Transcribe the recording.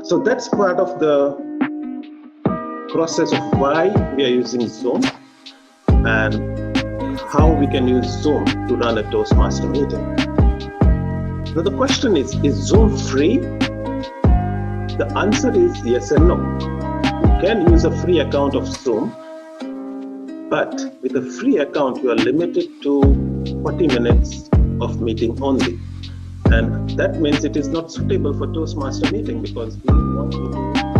So that's part of the process of why we are using Zoom and how we can use Zoom to run a Toastmaster meeting. Now the question is Zoom free? The answer is yes and no. You can use a free account of Zoom, but with a free account, you are limited to 40 minutes of meeting only. And that means it is not suitable for Toastmaster meeting because we want to do